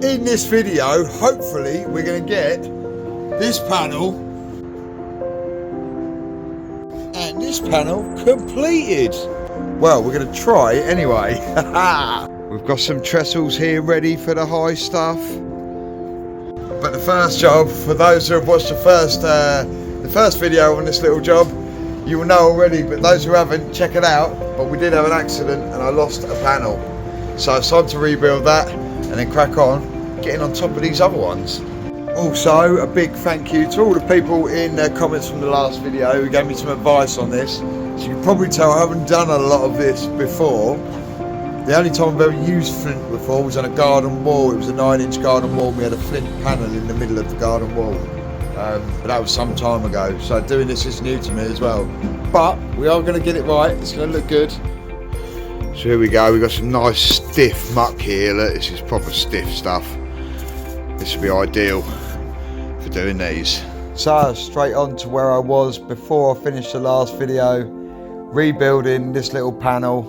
In this video, hopefully, we're going to get this panel and this panel completed. Well, we're going to try anyway. We've got some trestles here ready for the high stuff. But the first job, for those who have watched the first video on this little job, you will know already, but those who haven't, check it out. But we did have an accident and I lost a panel. So it's time to rebuild that and then crack on getting on top of these other ones. Also, a big thank you to all the people in their comments from the last video who gave me some advice on this. So you can probably tell I haven't done a lot of this before. The only time I've ever used flint before was on a garden wall. It was a 9-inch garden wall. We had a flint panel in the middle of the garden wall. But that was some time ago. So doing this is new to me as well. But we are going to get it right. It's going to look good. So here we go. We've got some nice stiff muck here. Look, this is proper stiff stuff. This would be ideal for doing these. So straight on to where I was before I finished the last video, rebuilding this little panel.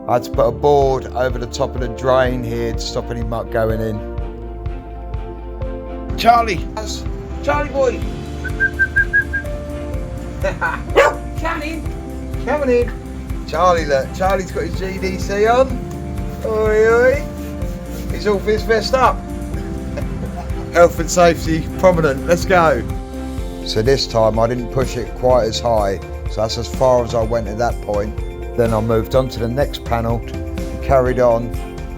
I had to put a board over the top of the drain here to stop any muck going in. Charlie boy. Coming in. Charlie, look, Charlie's got his GDC on. Oi oi. He's all fist up. Health and safety prominent, let's go. So this time I didn't push it quite as high, so that's as far as I went at that point. Then I moved on to the next panel and carried on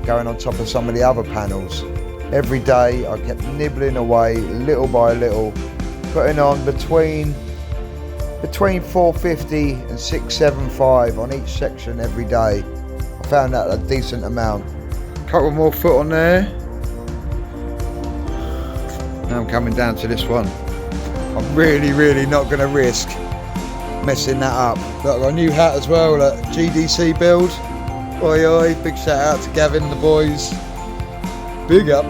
going on top of some of the other panels. Every day I kept nibbling away little by little, putting on between 450 and 675 on each section every day. I found that a decent amount. Couple more foot on there. Now I'm coming down to this one. I'm really not going to risk messing that up. Look, I've got a new hat as well, look, GDC build. Oi oi, big shout out to Gavin and the boys. Big up.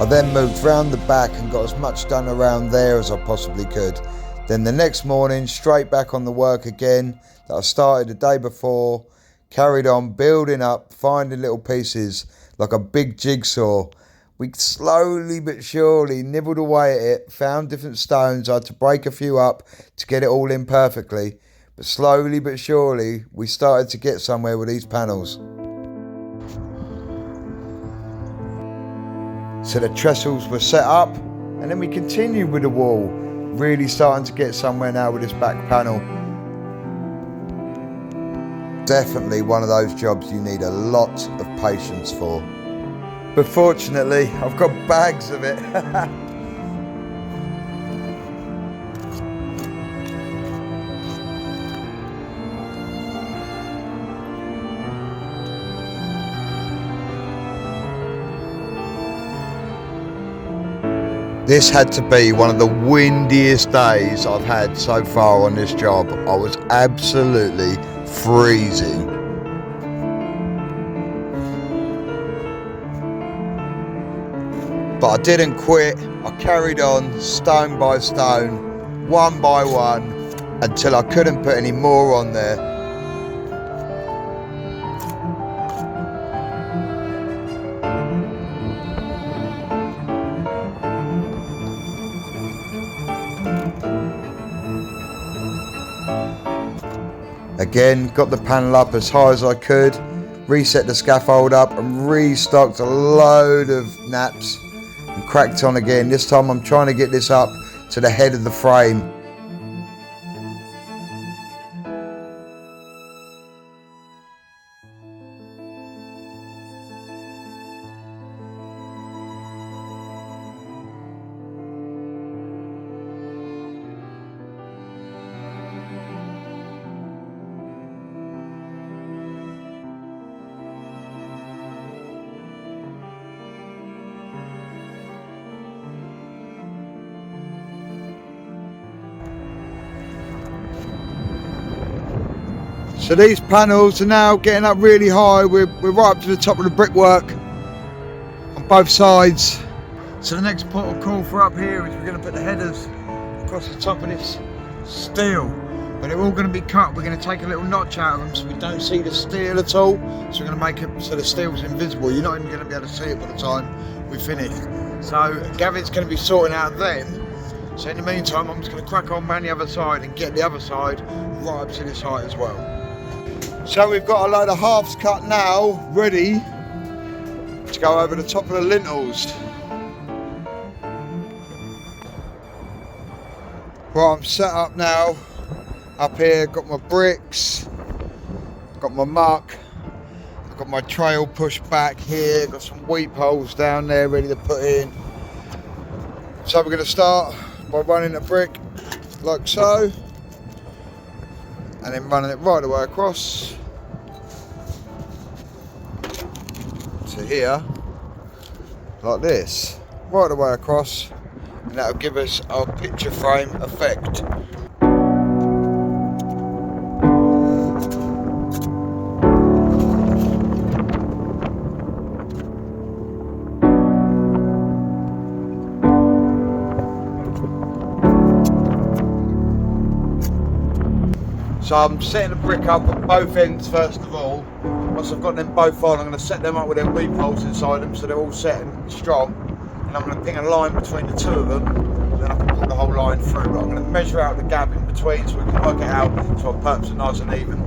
I then moved round the back and got as much done around there as I possibly could. Then the next morning, straight back on the work again that I started the day before. Carried on building up, finding little pieces like a big jigsaw. We slowly but surely nibbled away at it, found different stones. I had to break a few up to get it all in perfectly. But slowly but surely, we started to get somewhere with these panels. So the trestles were set up, and then we continued with the wall. Really starting to get somewhere now with this back panel. Definitely one of those jobs you need a lot of patience for. But fortunately, I've got bags of it. This had to be one of the windiest days I've had so far on this job. I was absolutely freezing. But I didn't quit. I carried on stone by stone, one by one, until I couldn't put any more on there. Again, got the panel up as high as I could, reset the scaffold up and restocked a load of naps and cracked on again. This time I'm trying to get this up to the head of the frame. So these panels are now getting up really high. We're right up to the top of the brickwork on both sides. So the next port of call for up here is we're going to put the headers across the top of this steel. but they're all going to be cut. We're going to take a little notch out of them so we don't see the steel at all. So we're going to make it so the steel's invisible. You're not even going to be able to see it by the time we finish. So Gavin's going to be sorting out them. So in the meantime, I'm just going to crack on round the other side and get the other side right up to this height as well. So we've got a load of halves cut now, ready to go over the top of the lintels. Right, I'm set up now. Up here, got my bricks, got my muck, I've got my trail pushed back here, got some weep holes down there ready to put in. So we're going to start by running a brick like so, and then running it right the way across to here, like this, right the way across, and that'll give us our picture frame effect. So I'm setting the brick up at both ends first of all. Once I've got them both on, I'm going to set them up with their weep holes inside them so they're all set and strong. And I'm going to ping a line between the two of them, and then I can put the whole line through. But I'm going to measure out the gap in between so we can work it out so our perps are nice and even.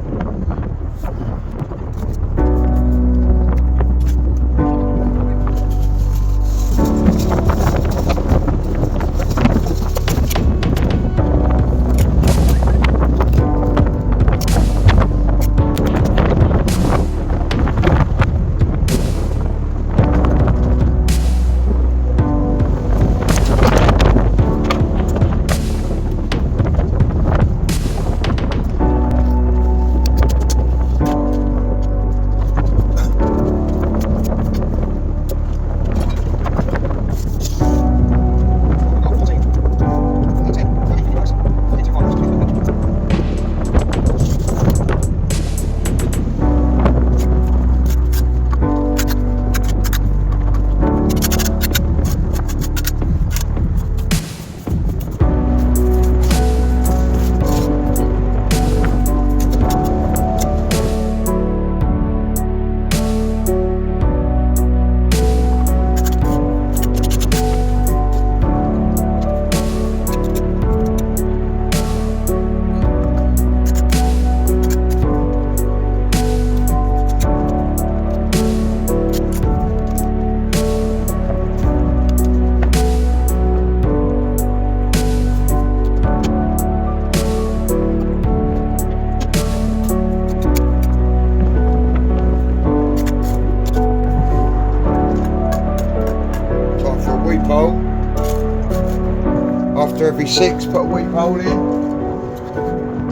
After every 6, put a weep hole in,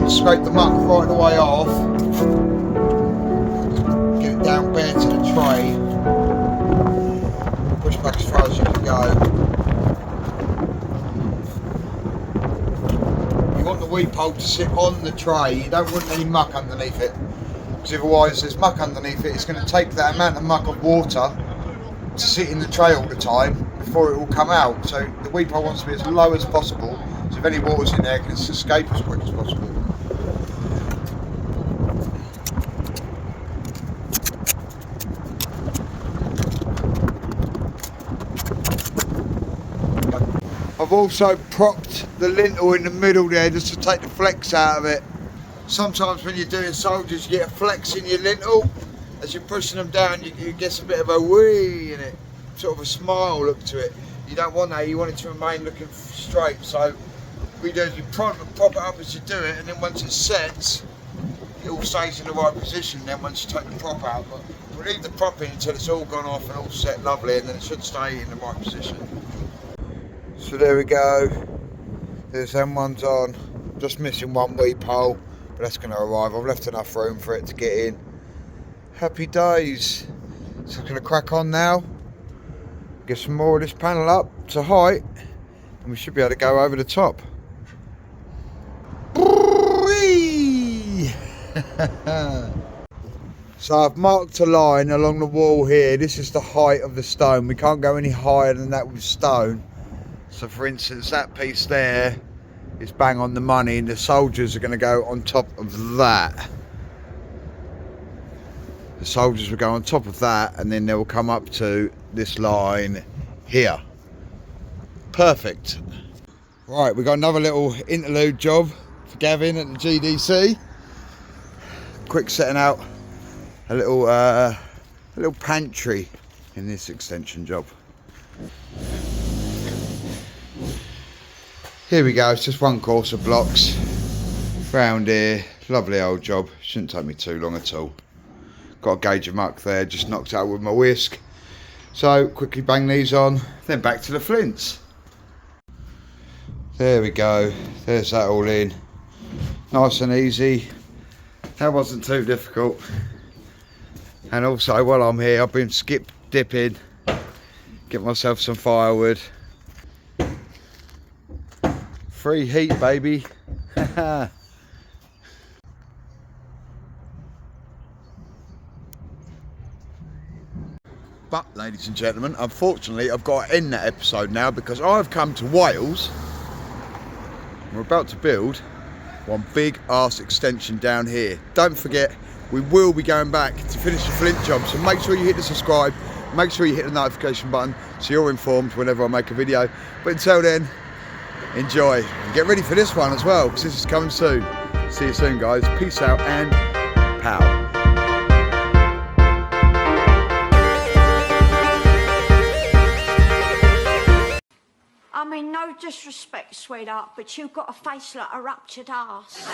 scrape the muck right the way off, get it down bare to the tray, push back as far as you can go. You want the weep hole to sit on the tray, you don't want any muck underneath it, because otherwise there's muck underneath it. It's going to take that amount of muck of water to sit in the tray all the time before it will come out. So the weep hole wants to be as low as possible, so if any water's in there it can escape as quick as possible. I've also propped the lintel in the middle there just to take the flex out of it. Sometimes when you're doing soldiers you get a flex in your lintel. As you're pushing them down, you get a bit of a wee in it, sort of a smile look to it. You don't want that, you want it to remain looking straight. So what you do is you prop it up as you do it, and then once it sets, it all stays in the right position. Then once you take the prop out, but we'll leave the prop in until it's all gone off and all set lovely, and then it should stay in the right position. So there we go, there's them ones on, just missing one weep hole, but that's going to arrive. I've left enough room for it to get in. Happy days. So I'm going to crack on now, get some more of this panel up to height, and we should be able to go over the top. So I've marked a line along the wall here. This is the height of the stone. We can't go any higher than that with stone. So for instance, that piece there is bang on the money, and the soldiers are going to go on top of that. The soldiers will go on top of that, and then they will come up to this line here. Perfect. Right, we've got another little interlude job for Gavin at the GDC. Quick setting out a little pantry in this extension job. Here we go, it's just one course of blocks round here. Lovely old job, shouldn't take me too long at all. Got a gauge of muck there, just knocked out with my whisk. So quickly bang these on, then back to the flints. There we go, there's that all in. Nice and easy, that wasn't too difficult. And also while I'm here, I've been skip dipping, get myself some firewood. Free heat, baby. But ladies and gentlemen, unfortunately I've got to end that episode now because I've come to Wales. We're about to build one big arse extension down here. Don't forget, we will be going back to finish the flint job, so make sure you hit the subscribe, make sure you hit the notification button so you're informed whenever I make a video. But until then, enjoy and get ready for this one as well, because this is coming soon. See you soon, guys. Peace out and pow. I mean, no disrespect, sweetheart, but you've got a face like a ruptured arse.